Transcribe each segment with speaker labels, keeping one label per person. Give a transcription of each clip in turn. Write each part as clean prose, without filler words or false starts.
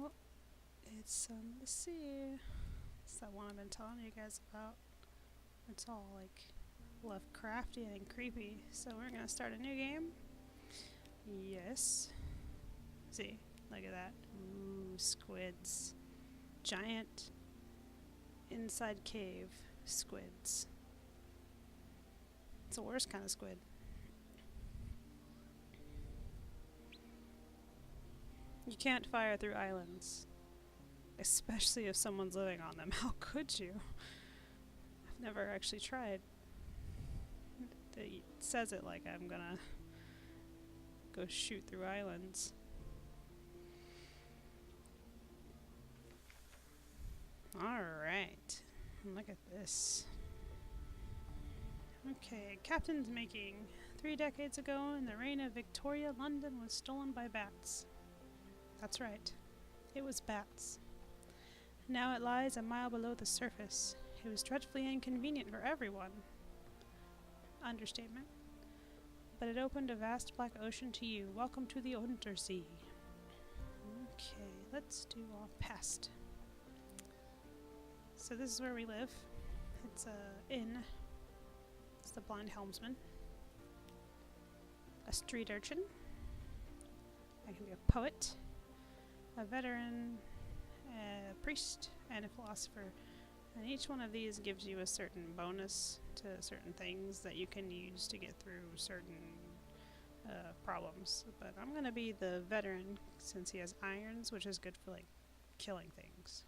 Speaker 1: Well, it's Sunless Sea. It's that one I've been telling you guys about. It's all like Lovecraftian and creepy. So we're gonna start a new game. Yes. See, look at that. Ooh, squids. Giant inside cave squids. It's the worst kind of squid. You can't fire through islands. Especially if someone's living on them. How could you? I've never actually tried. It says it like I'm gonna go shoot through islands. Alright. Look at this. Okay, captain's making. 3 decades ago, in the reign of Victoria, London was stolen by bats. That's right. It was bats. Now it lies a mile below the surface. It was dreadfully inconvenient for everyone. Understatement. But it opened a vast black ocean to you. Welcome to the Unterzee. Okay, let's do off past. So this is where we live. It's a inn. It's the blind helmsman. A street urchin. I can be a poet. A veteran. A priest. And a philosopher. And each one of these gives you a certain bonus to certain things that you can use to get through certain problems. But I'm going to be the veteran since he has irons, which is good for like killing things.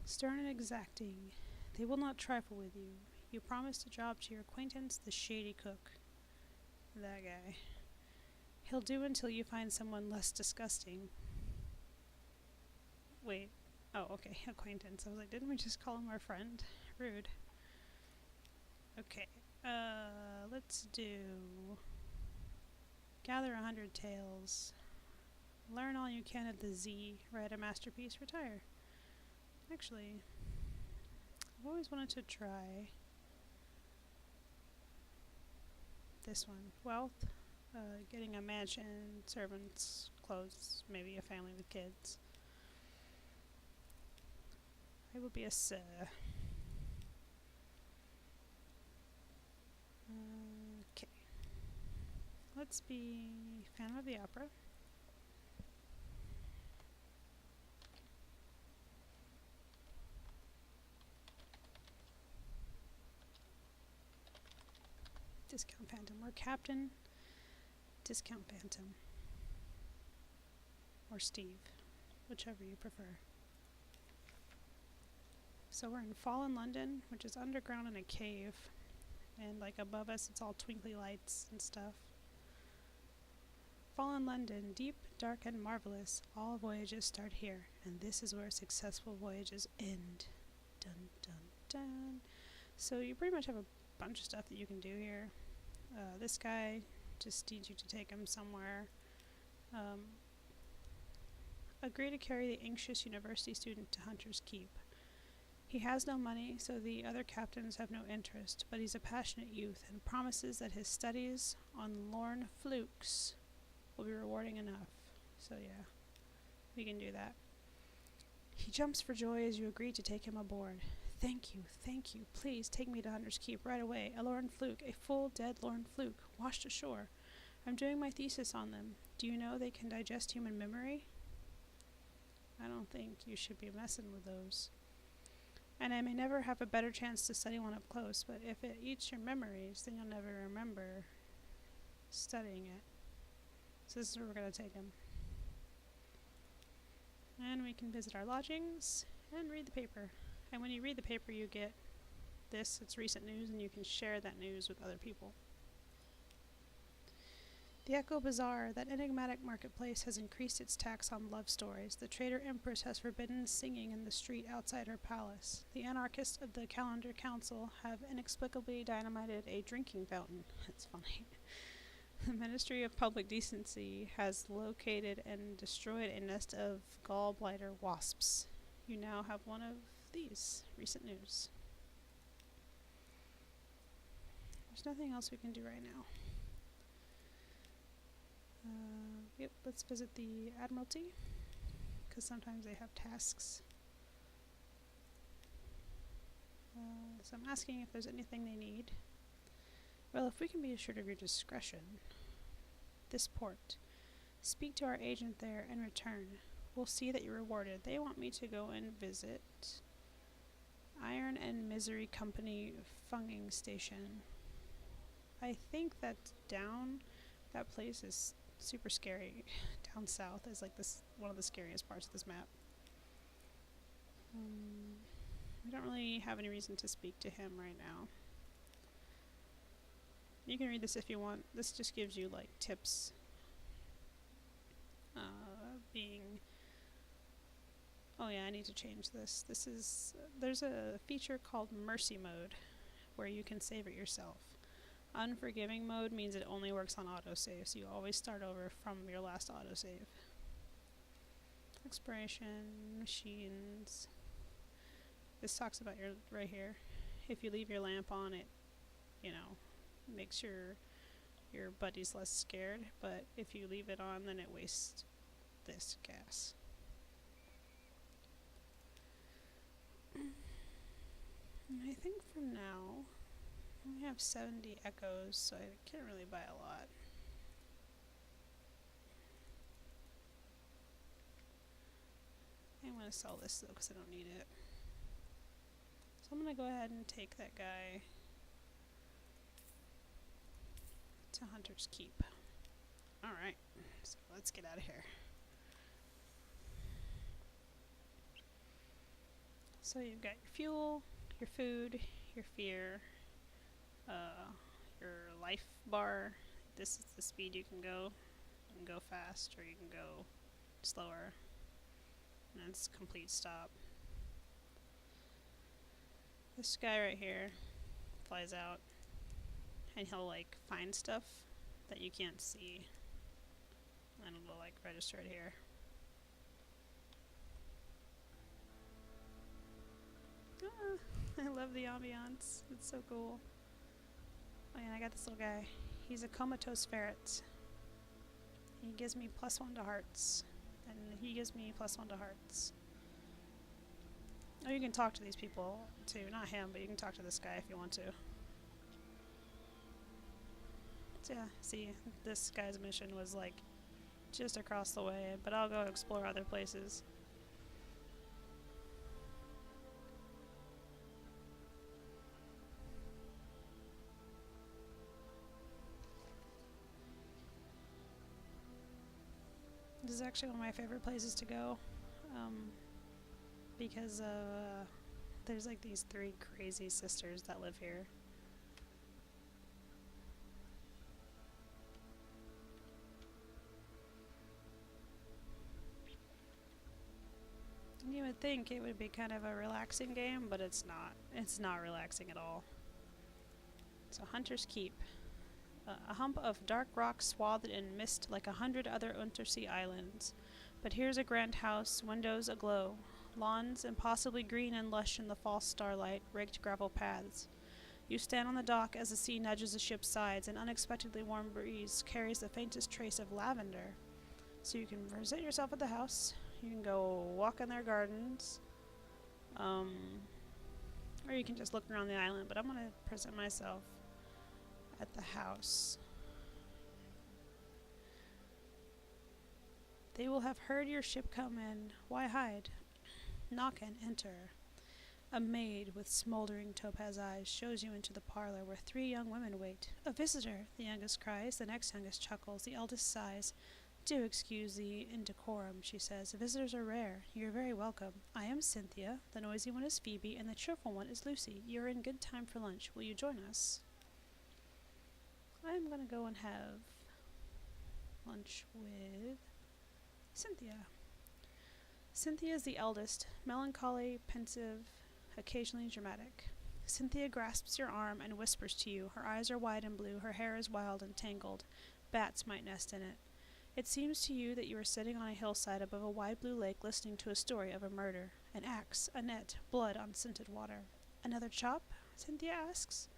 Speaker 1: Stern and exacting. They will not trifle with you. You promised a job to your acquaintance, the shady cook. That guy. He'll do until you find someone less disgusting. Wait. Oh, okay. Acquaintance. I was like, didn't we just call him our friend? Rude. Okay. Let's do... Gather 100 tales. Learn all you can of the Z. Write a masterpiece. Retire. Actually, I've always wanted to try this one. Wealth. Getting a mansion, servants, clothes, maybe a family with kids. I will be a sir. Okay. Let's be Phantom of the Opera. Discount Phantom. Or Captain. Discount Phantom. Or Steve. Whichever you prefer. So we're in Fallen London, which is underground in a cave. And like above us, it's all twinkly lights and stuff. Fallen London, deep, dark, and marvelous. All voyages start here, and this is where successful voyages end. Dun, dun, dun. So you pretty much have a bunch of stuff that you can do here. This guy just needs you to take him somewhere. Agree to carry the anxious university student to Hunter's Keep. He has no money, so the other captains have no interest, but he's a passionate youth and promises that his studies on Lorne flukes will be rewarding enough. So yeah, we can do that. He jumps for joy as you agree to take him aboard. Thank you, please take me to Hunter's Keep right away. A Lorne fluke, a full dead Lorne fluke, washed ashore. I'm doing my thesis on them. Do you know they can digest human memory? I don't think you should be messing with those. And I may never have a better chance to study one up close, but if it eats your memories, then you'll never remember studying it. So this is where we're going to take him. And we can visit our lodgings and read the paper. And when you read the paper, you get this. It's recent news, and you can share that news with other people. The Echo Bazaar, that enigmatic marketplace, has increased its tax on love stories. The traitor empress has forbidden singing in the street outside her palace. The anarchists of the Calendar Council have inexplicably dynamited a drinking fountain. That's funny. The Ministry of Public Decency has located and destroyed a nest of gallbladder wasps. You now have one of these. Recent news. There's nothing else we can do right now. Yep, let's visit the Admiralty, because sometimes they have tasks. So I'm asking if there's anything they need. Well, if we can be assured of your discretion. This port. Speak to our agent there and return. We'll see that you're rewarded. They want me to go and visit Iron and Misery Company Funging Station. I think that's down. That place is super scary. Down south is like this one of the scariest parts of this map. We don't really have any reason to speak to him right now. You can read this if you want. This just gives you like tips. Oh yeah, I need to change this. There's a feature called Mercy Mode where you can save it yourself. Unforgiving mode means it only works on autosave, so you always start over from your last autosave. Exploration, machines. This talks about your right here. If you leave your lamp on, it, makes your buddies less scared. But if you leave it on, then it wastes this gas. I think for now, we have 70 echoes, so I can't really buy a lot. I'm going to sell this though, because I don't need it. So I'm going to go ahead and take that guy to Hunter's Keep. Alright, so let's get out of here. So you've got your fuel, your food, your fear, your life bar. This is the speed you can go. You can go fast or you can go slower. And it's complete stop. This guy right here flies out and he'll like find stuff that you can't see. And it'll like register it here. I love the ambiance. It's so cool. Oh yeah, and I got this little guy. He's a comatose ferret. He gives me +1 to hearts. And he gives me +1 to hearts. Oh, you can talk to these people too. Not him, but you can talk to this guy if you want to. So yeah, see, this guy's mission was like just across the way, but I'll go explore other places. This is actually one of my favorite places to go, because there's like these 3 crazy sisters that live here. And you would think it would be kind of a relaxing game, but it's not. It's not relaxing at all. So Hunter's Keep. A hump of dark rock swathed in mist like 100 other Unterzee islands. But here's a grand house, windows aglow, lawns impossibly green and lush in the false starlight, raked gravel paths. You stand on the dock as the sea nudges the ship's sides. An unexpectedly warm breeze carries the faintest trace of lavender. So you can present yourself at the house, you can go walk in their gardens, or you can just look around the island, but I'm going to present myself at the house. They will have heard your ship come in. Why hide? Knock and enter. A maid with smoldering topaz eyes shows you into the parlor where 3 young women wait. A visitor, the youngest cries, the next youngest chuckles, the eldest sighs. Do excuse the indecorum, she says. Visitors are rare. You're very welcome. I am Cynthia, the noisy one is Phoebe, and the cheerful one is Lucy. You're in good time for lunch. Will you join us? I'm going to go and have lunch with Cynthia. Cynthia is the eldest, melancholy, pensive, occasionally dramatic. Cynthia grasps your arm and whispers to you. Her eyes are wide and blue, her hair is wild and tangled. Bats might nest in it. It seems to you that you are sitting on a hillside above a wide blue lake listening to a story of a murder. An axe, a net, blood on scented water. Another chop? Cynthia asks.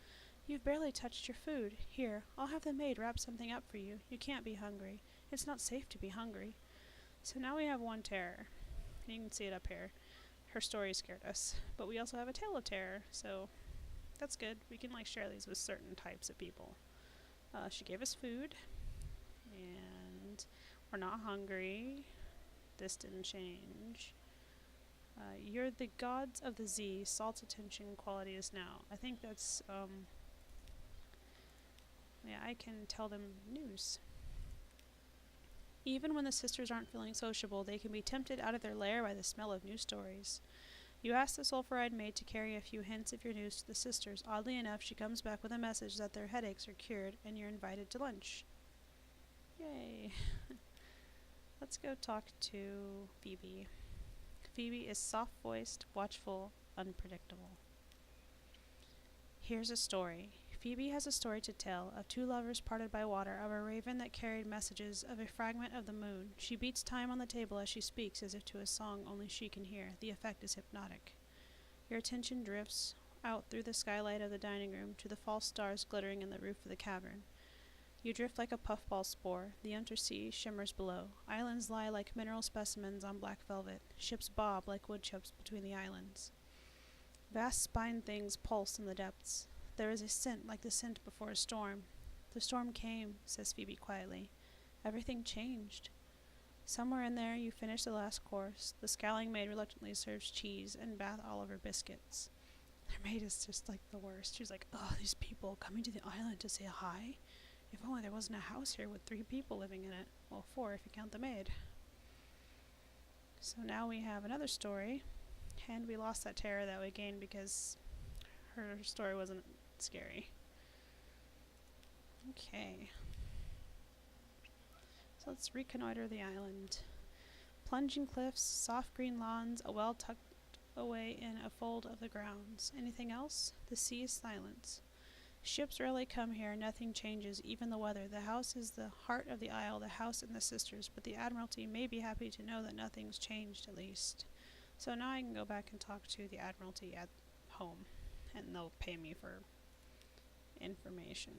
Speaker 1: You've barely touched your food. Here, I'll have the maid wrap something up for you. You can't be hungry. It's not safe to be hungry. So now we have one terror. You can see it up here. Her story scared us. But we also have a tale of terror, so that's good. We can like share these with certain types of people. She gave us food, and we're not hungry. This didn't change. You're the gods of the Z. Salt's attention quality is now. I think that's, yeah, I can tell them news. Even when the sisters aren't feeling sociable, they can be tempted out of their lair by the smell of news stories. You ask the sulfuride maid to carry a few hints of your news to the sisters. Oddly enough, she comes back with a message that their headaches are cured and you're invited to lunch. Yay. Let's go talk to Phoebe. Phoebe is soft-voiced, watchful, unpredictable. Here's a story. Phoebe has a story to tell, of two lovers parted by water, of a raven that carried messages, of a fragment of the moon. She beats time on the table as she speaks, as if to a song only she can hear. The effect is hypnotic. Your attention drifts out through the skylight of the dining room to the false stars glittering in the roof of the cavern. You drift like a puffball spore. The Unterzee shimmers below. Islands lie like mineral specimens on black velvet. Ships bob like wood chips between the islands. Vast spine things pulse in the depths. There is a scent like the scent before a storm. The storm came, says Phoebe quietly. Everything changed. Somewhere in there you finish the last course. The scowling maid reluctantly serves cheese and Bath Oliver biscuits. Their maid is just like the worst. She's like, oh, these people coming to the island to say hi? If only there wasn't a house here with 3 people living in it. Well, 4 if you count the maid. So now we have another story. And we lost that terror that we gained because her story wasn't scary. Okay. So let's reconnoiter the island. Plunging cliffs, soft green lawns, a well tucked away in a fold of the grounds. Anything else? The sea is silent. Ships rarely come here, nothing changes, even the weather. The house is the heart of the isle, the house and the sisters, but the Admiralty may be happy to know that nothing's changed, at least. So now I can go back and talk to the Admiralty at home, and they'll pay me for information.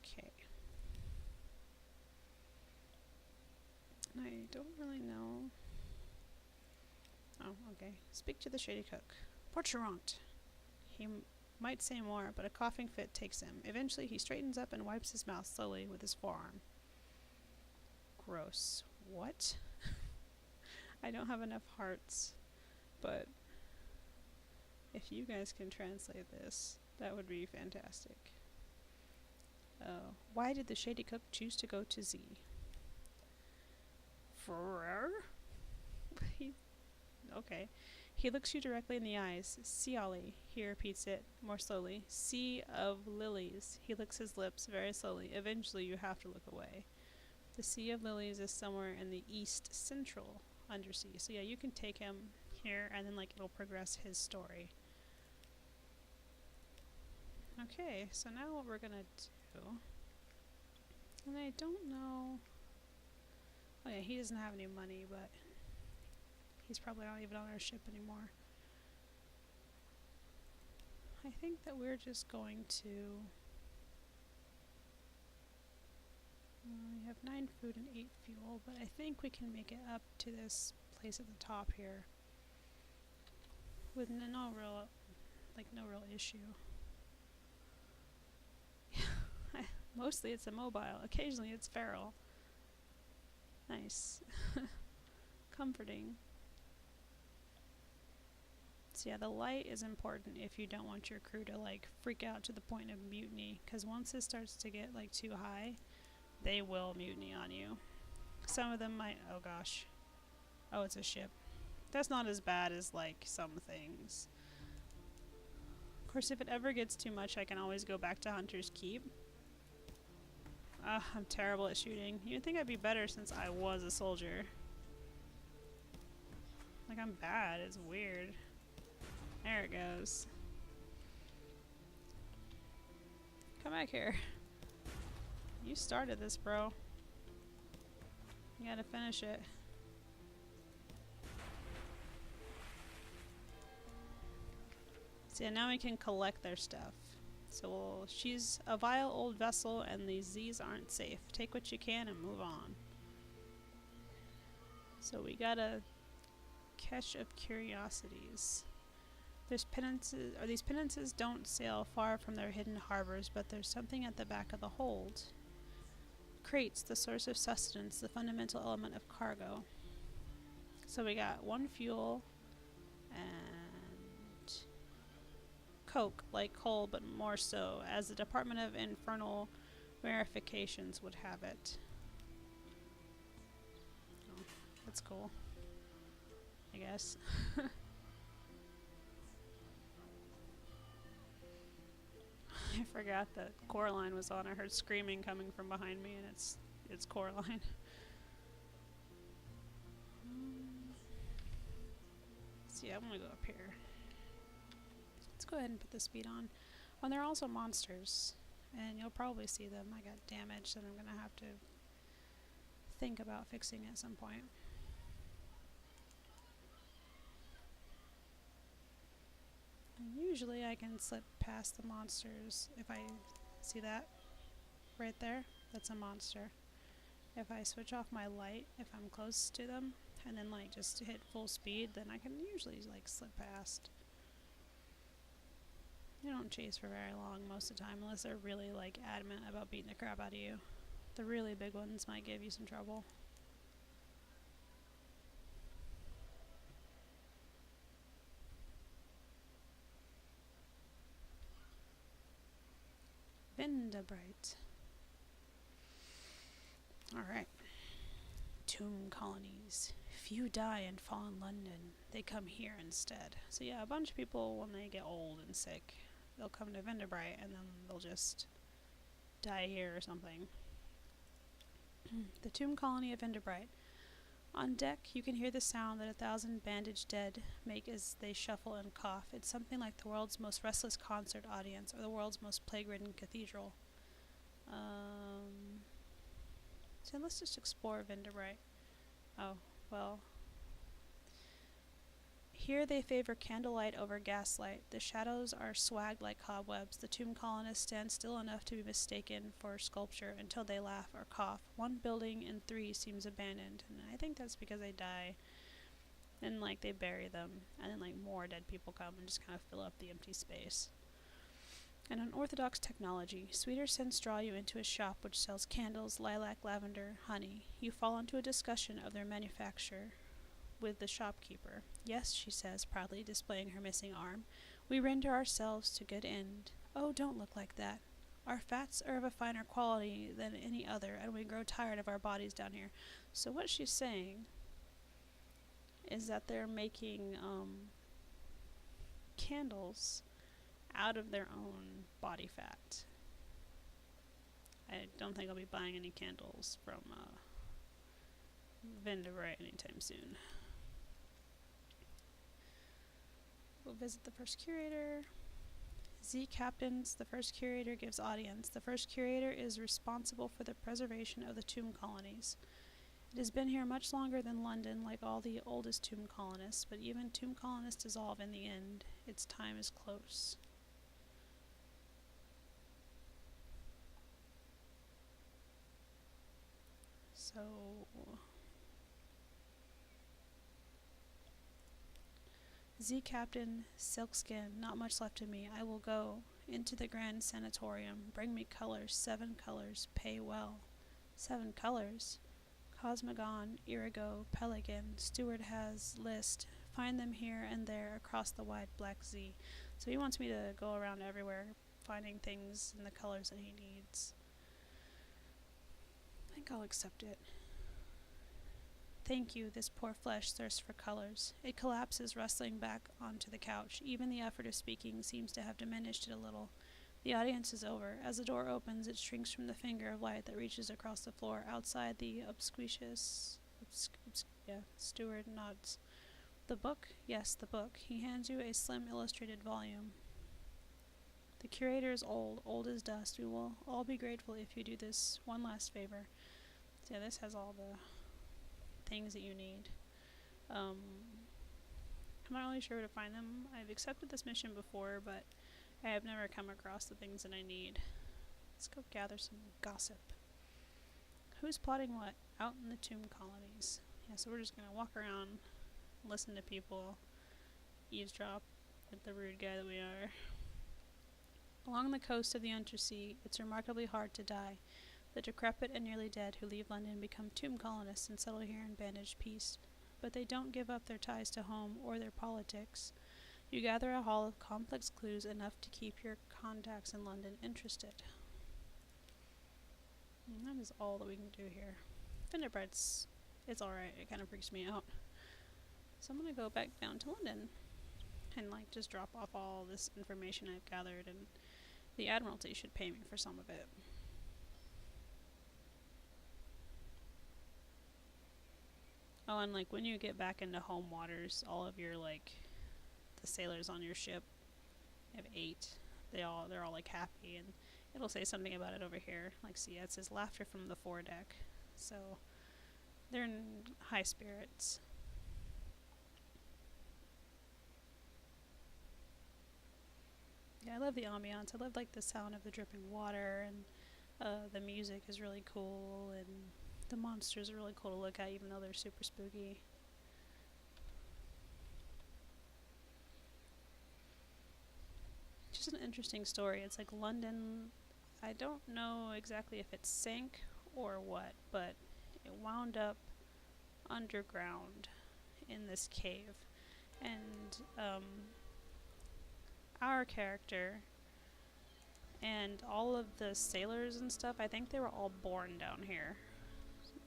Speaker 1: Okay. And I don't really know. Oh, okay. Speak to the shady cook. Porcheront. He might say more, but a coughing fit takes him. Eventually he straightens up and wipes his mouth slowly with his forearm. Gross. What? I don't have enough hearts, but if you guys can translate this, that would be fantastic. Why did the shady cook choose to go to Z? Frere? Okay. He looks you directly in the eyes. Sea Ollie. He repeats it more slowly. Sea of Lilies. He licks his lips very slowly. Eventually you have to look away. The Sea of Lilies is somewhere in the east central Undersea. So yeah, you can take him here and then like it'll progress his story. Okay, so now what we're gonna do, and I don't know, oh yeah, he doesn't have any money, but he's probably not even on our ship anymore. I think that we're just going to, we have 9 food and 8 fuel, but I think we can make it up to this place at the top here with no real issue. Mostly it's immobile. Occasionally it's feral. Nice. Comforting. So yeah, the light is important if you don't want your crew to like freak out to the point of mutiny, because once it starts to get like too high, they will mutiny on you. Some of them might, oh gosh. Oh, it's a ship. That's not as bad as like some things. Of course, if it ever gets too much, I can always go back to Hunter's Keep. I'm terrible at shooting. You'd think I'd be better since I was a soldier. Like, I'm bad. It's weird. There it goes. Come back here. You started this, bro. You gotta finish it. So yeah, now we can collect their stuff. So she's a vile old vessel, and these Z's aren't safe. Take what you can and move on. So we got a cache of curiosities. There's penances, or these penances don't sail far from their hidden harbors, but there's something at the back of the hold. Crates, the source of sustenance, the fundamental element of cargo. So we got one fuel and coke, like coal, but more so, as the Department of Infernal Verifications would have it. Oh, that's cool, I guess. I forgot that Coraline was on. I heard screaming coming from behind me, and it's Coraline. So yeah, I'm gonna go up here. Let's go ahead and put the speed on. Oh, and they're also monsters, and you'll probably see them. I got damaged, and I'm gonna have to think about fixing at some point. And usually I can slip past the monsters if I see that right there. That's a monster. If I switch off my light, if I'm close to them, and then like just hit full speed, then I can usually like slip past. They don't chase for very long most of the time, unless they're really like adamant about beating the crap out of you. The really big ones might give you some trouble. Vindabright. Alright. Tomb colonies. Few die and fall in London. They come here instead. So yeah, a bunch of people, when they get old and sick, they'll come to Vindabright and then they'll just die here or something. The tomb colony of Vindabright. On deck, you can hear the sound that 1,000 bandaged dead make as they shuffle and cough. It's something like the world's most restless concert audience or the world's most plague-ridden cathedral. So let's just explore Vindabright. Oh, well. Here they favor candlelight over gaslight. The shadows are swagged like cobwebs. The tomb colonists stand still enough to be mistaken for sculpture until they laugh or cough. One building in 3 seems abandoned, and I think that's because they die. And like they bury them, and then like more dead people come and just kind of fill up the empty space. An unorthodox technology. Sweeter scents draw you into a shop which sells candles, lilac, lavender, honey. You fall into a discussion of their manufacture with the shopkeeper. Yes, she says, proudly displaying her missing arm. We render ourselves to good end. Oh, don't look like that. Our fats are of a finer quality than any other, and we grow tired of our bodies down here. So what she's saying is that they're making candles out of their own body fat. I don't think I'll be buying any candles from Vindabright anytime soon. We'll visit the first curator. Z captains. The first curator gives audience. The first curator is responsible for the preservation of the tomb colonies. It has been here much longer than London, like all the oldest tomb colonists, but even tomb colonists dissolve in the end. Its time is close. So Z Captain, Silkskin, not much left of me. I will go into the grand sanatorium. Bring me colors, 7 colors, pay well. 7 colors? Cosmogon, Irigo, Pelican, Steward has list. Find them here and there across the wide black Z. So he wants me to go around everywhere, finding things in the colors that he needs. I think I'll accept it. Thank you, this poor flesh thirsts for colors. It collapses, rustling back onto the couch. Even the effort of speaking seems to have diminished it a little. The audience is over. As the door opens, it shrinks from the finger of light that reaches across the floor. Outside, the steward nods. The book? Yes, the book. He hands you a slim illustrated volume. The curator is old as dust. We will all be grateful if you do this one last favor. So yeah, this has all the things that you need. I'm not really sure where to find them. I've accepted this mission before, but I have never come across the things that I need. Let's go gather some gossip. Who's plotting what? Out in the tomb colonies. Yeah, so we're just gonna walk around, listen to people, eavesdrop at the rude guy that we are. Along the coast of the Unterzee, it's remarkably hard to die. The decrepit and nearly dead who leave London become tomb colonists and settle here in bandaged peace. But they don't give up their ties to home or their politics. You gather a haul of complex clues enough to keep your contacts in London interested. And that is all that we can do here. Finderbright's, it's alright, it kind of freaks me out. So I'm gonna go back down to London and just drop off all this information I've gathered, and the Admiralty should pay me for some of it. Oh, and when you get back into home waters, all of your the sailors on your ship, you have 8. They're all happy, and it'll say something about it over here. See, it says laughter from the foredeck. So they're in high spirits. Yeah, I love the ambiance. I love the sound of the dripping water, and the music is really cool, and the monsters are really cool to look at, even though they're super spooky. Just an interesting story. It's London, I don't know exactly if it sank or what, but it wound up underground in this cave. And our character and all of the sailors and stuff, I think they were all born down here.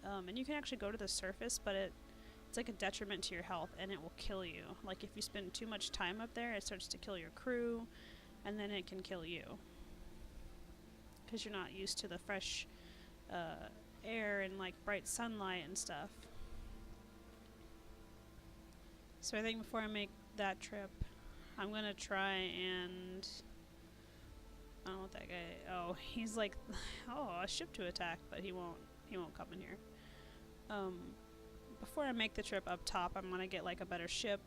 Speaker 1: And you can actually go to the surface, but it's a detriment to your health, and it will kill you. If you spend too much time up there, it starts to kill your crew, and then it can kill you. Because you're not used to the fresh air and bright sunlight and stuff. So I think before I make that trip, I'm gonna try and... I don't know what that guy... Oh, he's oh, a ship to attack, but he won't come in here. Before I make the trip up top, I'm gonna get a better ship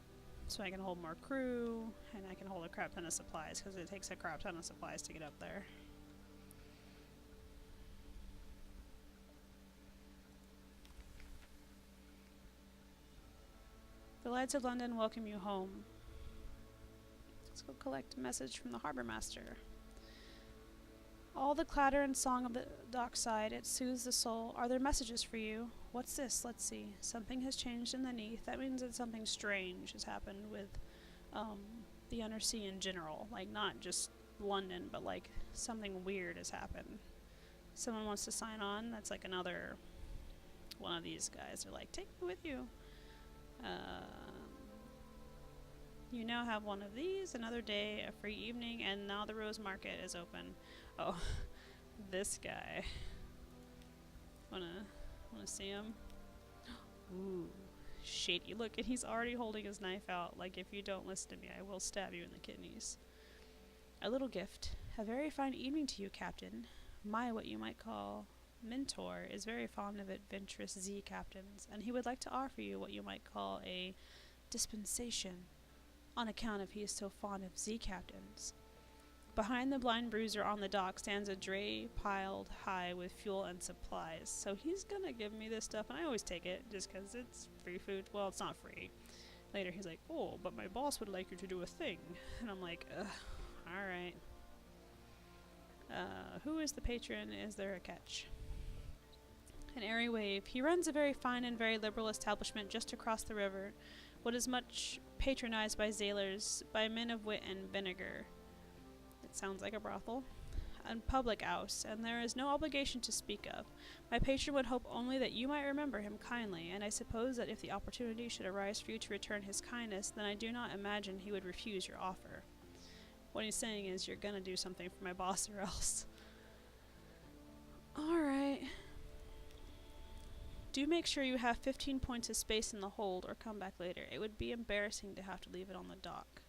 Speaker 1: so I can hold more crew, and I can hold a crap ton of supplies, because it takes a crap ton of supplies to get up there. The lights of London welcome you home. Let's go collect a message from the harbour master. All the clatter and song of the dockside, it soothes the soul. Are there messages for you? What's this? Let's see. Something has changed underneath. That means that something strange has happened with the Undersea in general. Not just London, but something weird has happened. Someone wants to sign on. That's another one of these guys. They're take me with you. You now have one of these, another day, a free evening, and now the Rose Market is open. Oh, this guy. Wanna see him? Ooh, shady. Look, and he's already holding his knife out. If you don't listen to me, I will stab you in the kidneys. A little gift. A very fine evening to you, Captain. My, what you might call, mentor is very fond of adventurous Z captains, and he would like to offer you what you might call a dispensation, on account of he is so fond of Z captains. Behind the blind bruiser on the dock stands a dray piled high with fuel and supplies. So he's gonna give me this stuff, and I always take it just because it's free food. Well, it's not free. Later he's like, oh, but my boss would like you to do a thing. And I'm like, ugh, alright. Who is the patron? Is there a catch? An airy wave. He runs a very fine and very liberal establishment just across the river. What is much patronized by sailors, by men of wit and vinegar. It sounds like a brothel. And public house, and there is no obligation to speak of. My patron would hope only that you might remember him kindly, and I suppose that if the opportunity should arise for you to return his kindness, then I do not imagine he would refuse your offer. What he's saying is, you're gonna do something for my boss or else. Alright. Do make sure you have 15 points of space in the hold, or come back later. It would be embarrassing to have to leave it on the dock.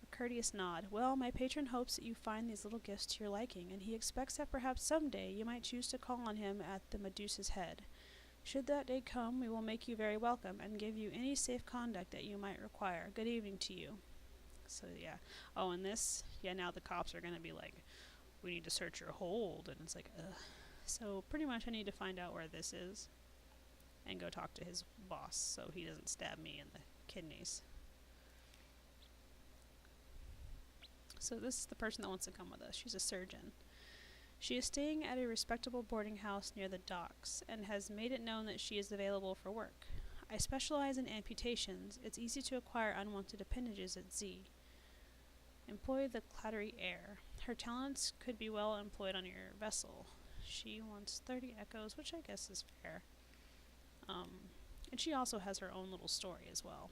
Speaker 1: A courteous nod. Well, my patron hopes that you find these little gifts to your liking, and he expects that perhaps someday you might choose to call on him at the Medusa's Head. Should that day come, we will make you very welcome, and give you any safe conduct that you might require. Good evening to you. So yeah. Oh, and this, yeah, now the cops are gonna be like, we need to search your hold, and it's like, ugh. So pretty much I need to find out where this is and go talk to his boss so he doesn't stab me in the kidneys. So this is the person that wants to come with us. She's a surgeon. She is staying at a respectable boarding house near the docks and has made it known that she is available for work. I specialize in amputations. It's easy to acquire unwanted appendages at Z. Employ the clattery air. Her talents could be well employed on your vessel. She wants 30 echoes, which I guess is fair. And she also has her own little story as well.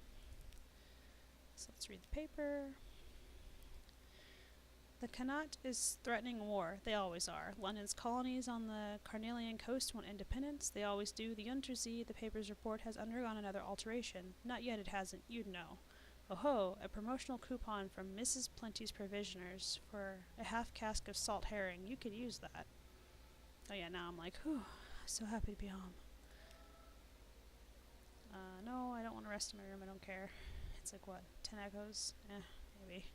Speaker 1: So let's read the paper. The Connaught is threatening war. They always are. London's colonies on the Carnelian coast want independence. They always do. The Unterzee, the paper's report, has undergone another alteration. Not yet, it hasn't. You'd know. Oh ho, a promotional coupon from Mrs. Plenty's Provisioners for a half cask of salt herring. You could use that. Oh yeah, now I'm like, whew, so happy to be home. No, I don't want to rest in my room. I don't care. It's like, what, 10 echoes? Maybe.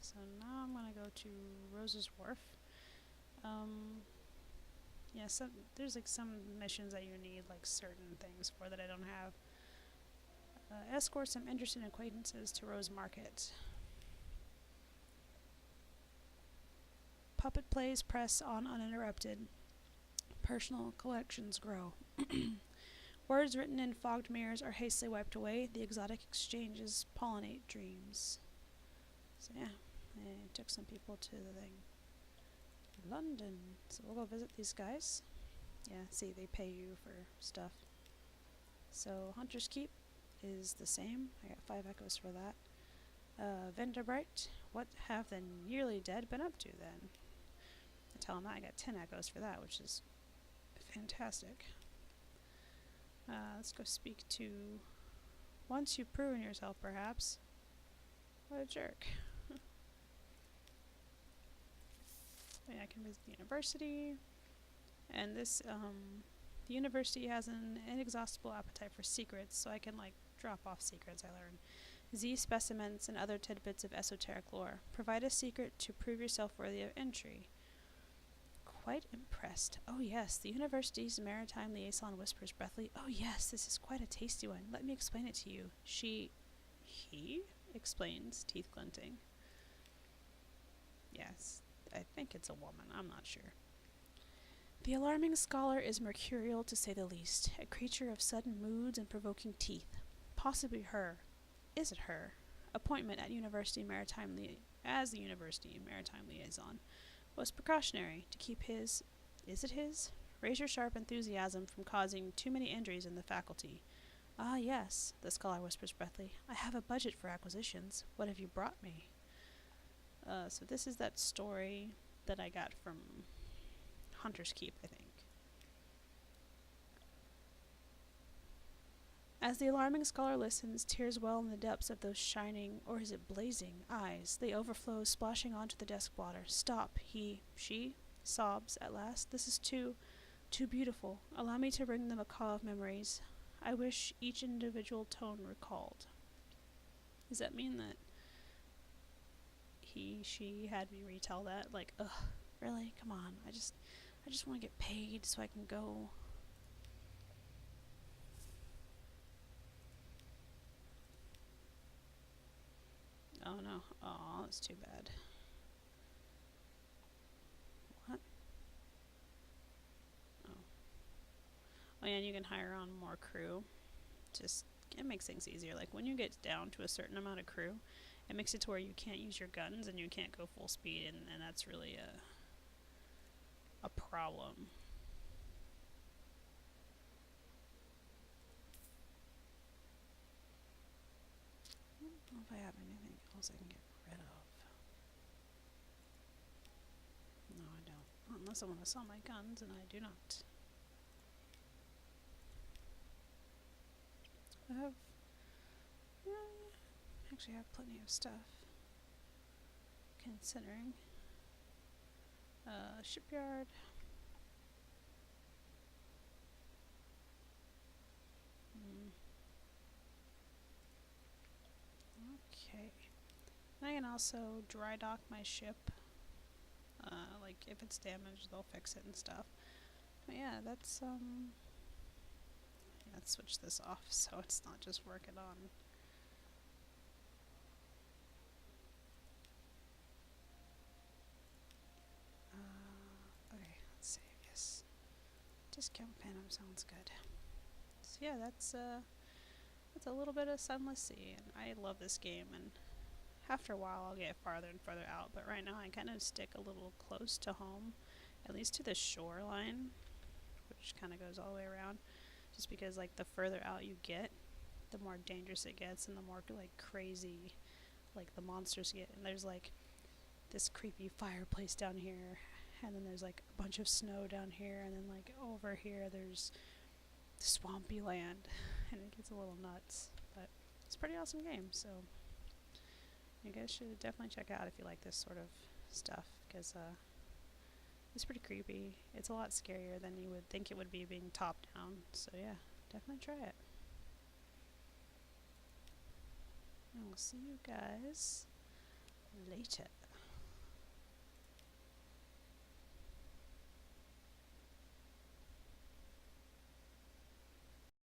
Speaker 1: So now I'm going to go to Rose's Wharf. Yeah, there's like some missions that you need like certain things for that I don't have. Escort some interesting acquaintances to Rose Market. Puppet plays press on uninterrupted. Personal collections grow. Words written in fogged mirrors are hastily wiped away. The exotic exchanges pollinate dreams. So yeah, I took some people to the thing. London. So we'll go visit these guys. Yeah, see, they pay you for stuff. So Hunter's Keep is the same. I got 5 echoes for that. Venderbright. What have the nearly dead been up to then? I tell him that I got 10 echoes for that, which is fantastic. Let's go speak to... Once you've proven yourself, perhaps. What a jerk. Yeah, I can visit the university. And this, the university has an inexhaustible appetite for secrets, so I can, like, drop off secrets I learn. Z specimens and other tidbits of esoteric lore. Provide a secret to prove yourself worthy of entry. Quite impressed. Oh yes, the university's maritime liaison whispers breathily. Oh yes, this is quite a tasty one. Let me explain it to you. He explains, teeth glinting. Yes, I think it's a woman. I'm not sure. The alarming scholar is mercurial to say the least, a creature of sudden moods and provoking teeth. Possibly her. Is it her? Appointment at University Maritime as the University Maritime Liaison was precautionary to keep his, is it his? Razor-sharp enthusiasm from causing too many injuries in the faculty. Ah yes, the scholar whispers breathily. I have a budget for acquisitions. What have you brought me? So this is that story that I got from Hunter's Keep, I think. As the alarming scholar listens, tears well in the depths of those shining, or is it blazing, eyes. They overflow, splashing onto the desk blotter. Stop, she sobs at last. This is too beautiful. Allow me to bring the macaw of memories. I wish each individual tone recalled. Does that mean that she had me retell that? Like, ugh, really? Come on. I just want to get paid so I can go. Oh no. Oh, that's too bad. What? Oh. Oh yeah, and you can hire on more crew. It makes things easier. Like when you get down to a certain amount of crew, it makes it to where you can't use your guns and you can't go full speed, and that's really a problem. I don't know if I have anything else I can get rid of. No, I don't. Unless I want to sell my guns, and I do not. I have... actually have plenty of stuff. Considering. Shipyard. can also dry dock my ship. Like if it's damaged, they'll fix it and stuff. But yeah, that's let's switch this off so it's not just working on. Okay, let's save. Yes, discount Phantom sounds good. So yeah, that's a little bit of Sunless Sea, and I love this game. And after a while, I'll get farther and farther out. But right now, I kind of stick a little close to home, at least to the shoreline, which kind of goes all the way around. Just because like the further out you get, the more dangerous it gets, and the more like crazy like the monsters get. And there's like this creepy fireplace down here, and then there's like a bunch of snow down here, and then like over here there's swampy land, and it gets a little nuts. But it's a pretty awesome game, so you guys should definitely check out if you like this sort of stuff, because it's pretty creepy. It's a lot scarier than you would think it would be being top down, so yeah, definitely try it. And we'll see you guys later.